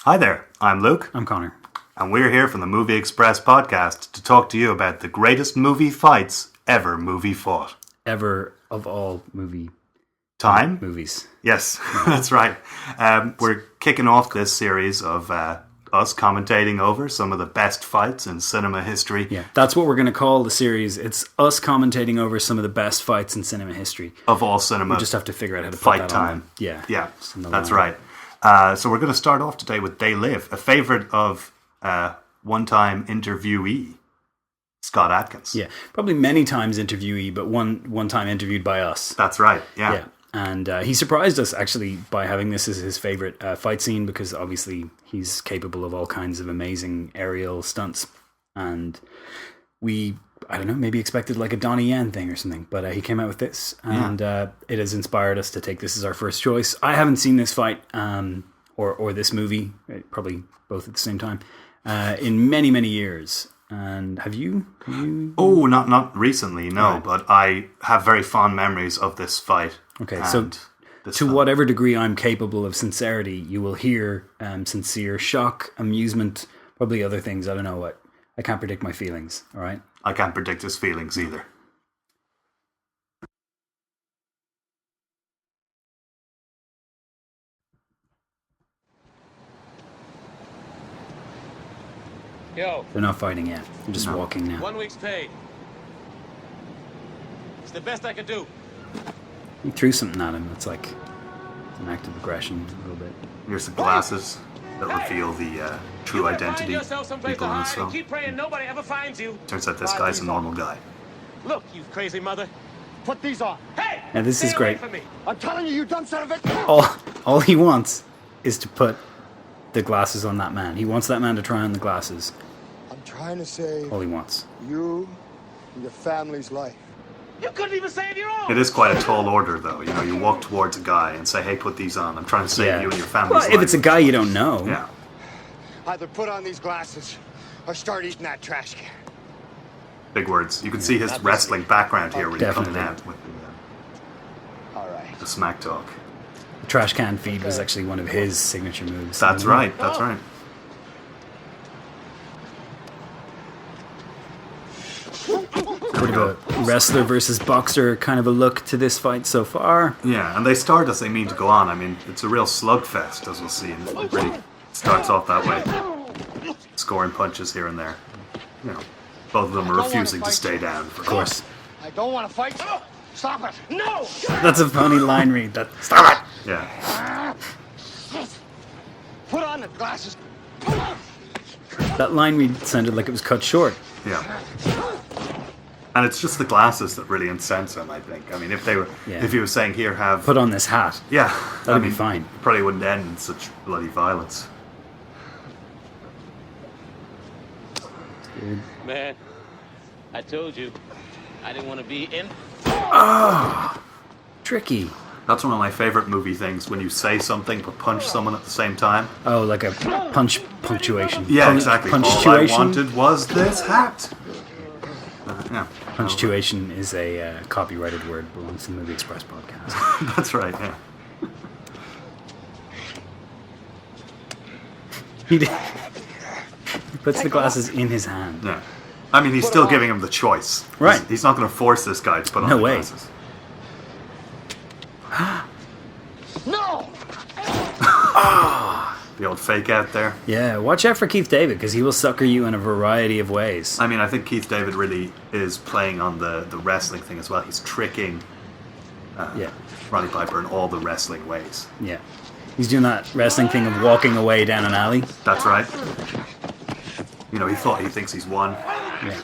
Hi there, I'm Luke. I'm Connor. And we're here from the Movie Express podcast to talk to you about the greatest movie fights ever movie fought. Ever of all movies. Yes, that's right. We're kicking off this series of us commentating over some of the best fights in cinema history. Yeah, that's what we're going to call the series. It's us commentating over some of the best fights in cinema history. Of all cinema. We just have to figure out how to put fight that time. on. Yeah. Yeah, that's right. So we're going to start off today with They Live, a favourite of one-time interviewee, Scott Adkins. Yeah, probably many times interviewee, but one time interviewed by us. That's right, yeah. Yeah, and he surprised us, actually, by having this as his favourite fight scene, because obviously he's capable of all kinds of amazing aerial stunts. And we, I don't know, maybe expected like a Donnie Yen thing or something, but he came out with this, and it has inspired us to take this as our first choice. I haven't seen this fight, or this movie, probably both at the same time, in many, many years. And have you? Oh, not recently, no. Right. But I have very fond memories of this fight. Okay, so to whatever degree I'm capable of sincerity, you will hear sincere shock, amusement, probably other things. I don't know what. I can't predict my feelings, all right? I can't predict his feelings either. Yo. They're not fighting yet. They're just walking now. 1 week's pay. It's the best I could do. He threw something at him. It's like an act of aggression a little bit. Here's the glasses that reveal the true identity of people in this film. Keep praying nobody ever finds you. Turns out this guy's a normal guy. Look, you crazy mother. Put these on. Hey! Now this is great. I'm telling you, you dumb son of a... All he wants is to put the glasses on that man. He wants that man to try on the glasses. I'm trying to save all he wants. You and your family's life. You couldn't even save your own. It is quite a tall order, though. You know, you walk towards a guy and say, "Hey, put these on. I'm trying to save you and your family's life." If it's a guy you don't know, yeah. Either put on these glasses or start eating that trash can. Big words. You can see his wrestling background here when you're coming out with the smack talk. The trash can feed was actually one of his signature moves. That's right. That's right. Sort of a wrestler versus boxer kind of a look to this fight so far. Yeah, and they start as they mean to go on. I mean, it's a real slugfest, as we'll see. And it really starts off that way. Scoring punches here and there. You know, both of them are refusing to stay down. Of course. I don't want to fight. Stop it. No! That's a funny line read. Stop it! Yeah. Put on the glasses. That line read sounded like it was cut short. Yeah. And it's just the glasses that really incense him, I think. I mean, if he was saying, "Here, have..." Put on this hat. Yeah. That'd be fine. It probably wouldn't end in such bloody violence. Dude. Man, I told you, I didn't want to be in. Tricky. That's one of my favourite movie things, when you say something but punch someone at the same time. Oh, like a punctuation. Yeah, exactly. All I wanted was this hat. Yeah. Punctuation is a copyrighted word, belongs to the Movie Express podcast. That's right, yeah. He puts the glasses in his hand. Yeah. I mean, he's still giving him the choice. Right. He's not going to force this guy to put on the glasses. No! The old fake out there. Yeah, watch out for Keith David, because he will sucker you in a variety of ways. I mean, I think Keith David really is playing on the wrestling thing as well. He's tricking Roddy Piper in all the wrestling ways. Yeah. He's doing that wrestling thing of walking away down an alley. That's right. You know, he thinks he's won. Yeah.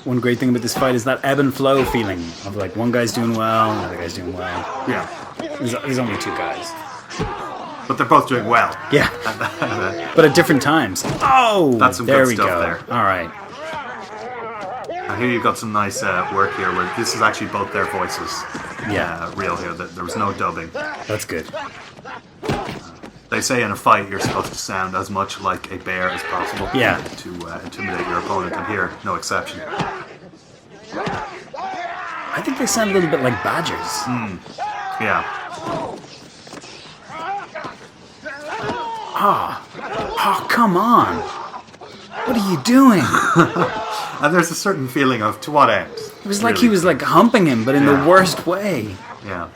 One great thing about this fight is that ebb and flow feeling of like one guy's doing well, another guy's doing well. Yeah. There's only two guys. But they're both doing well. Yeah. But at different times. Oh! That's some there good we stuff go. there. All right. And here you've got some nice work here where this is actually both their voices. Yeah. Real here. There was no dubbing. That's good. They say in a fight you're supposed to sound as much like a bear as possible. Yeah. To intimidate your opponent, and here, no exception. I think they sound a little bit like badgers. Yeah. Oh, come on. What are you doing? And there's a certain feeling of, to what end? It was like he was like humping him, but in the worst way. Yeah.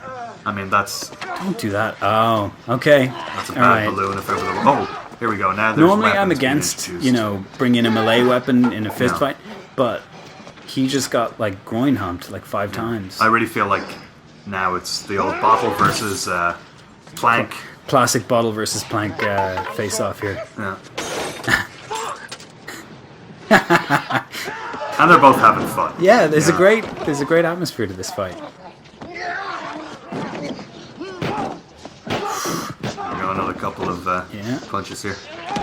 I mean, that's Don't do that. Oh, okay. a All bad right. balloon if ever there. Oh, here we go. Now there's Normally I'm weapons being against, introduced. bringing a melee weapon in a fist Yeah. fight, but he just got like groin humped like 5 times. I really feel like now it's the old bottle versus plank. Classic bottle versus plank face off here. Yeah. And they're both having fun. Yeah, there's a great atmosphere to this fight. You know, another couple of punches here.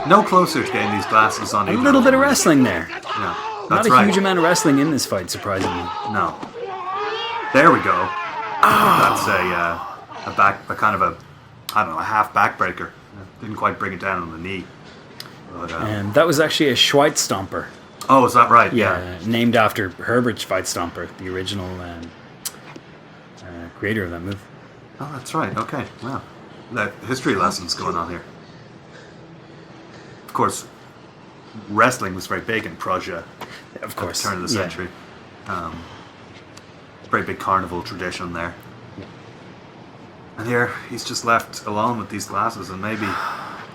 No closer to getting these glasses on. A little bit of wrestling there. Yeah, Not that's a right. huge amount of wrestling in this fight, surprisingly. No. There we go. That's a kind of a half backbreaker. Didn't quite bring it down on the knee. But, And that was actually a Schweizstomper. oh, is that right? Yeah. Named after Herbert Schweizstomper, the original creator of that move. Oh, that's right. Okay. Wow. That history lessons going on here. Of course, wrestling was very big in Prussia. Of course. At the turn of the yeah. century. Very big carnival tradition there. And here, he's just left alone with these glasses, and maybe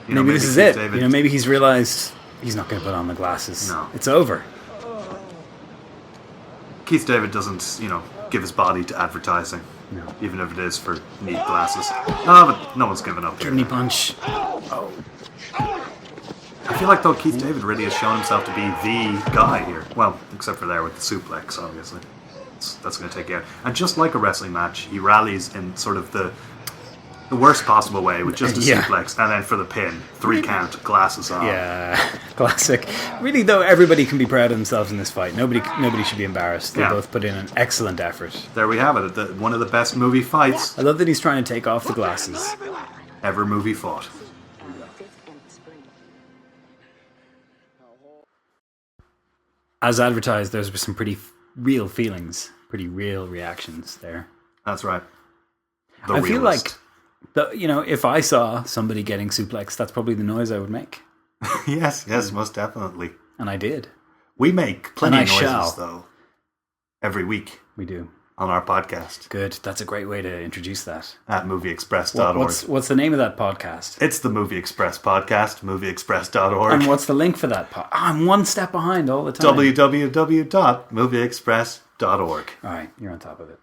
Maybe this is Keith it. David- Maybe he's realized he's not going to put on the glasses. No. It's over. Keith David doesn't, give his body to advertising. No. Even if it is for neat glasses. Oh, but no one's given up here. Kidney punch. Oh. I feel like, though, Keith David really has shown himself to be the guy here. Well, except for there with the suplex, obviously. That's going to take you out. And just like a wrestling match, he rallies in sort of the worst possible way with just a Yeah. suplex, and then for the pin, 3 count, glasses on. Yeah, classic. Really, though, everybody can be proud of themselves in this fight. Nobody should be embarrassed. They Yeah. both put in an excellent effort. There we have it. One of the best movie fights I love that he's trying to take off the glasses. ever movie fought. As advertised, there's some pretty real feelings, pretty real reactions there. That's right. The I feel realist. like, if I saw somebody getting suplexed, that's probably the noise I would make. yes, most definitely. And I did. We make plenty And of I noises, shall. though, every week We do. on our podcast Good. That's a great way to introduce that. at movieexpress.org. What's the name of that podcast? It's the Movie Express podcast, movieexpress.org. And what's the link for that pod? I'm one step behind all the time. www.movieexpress.org. All right, you're on top of it.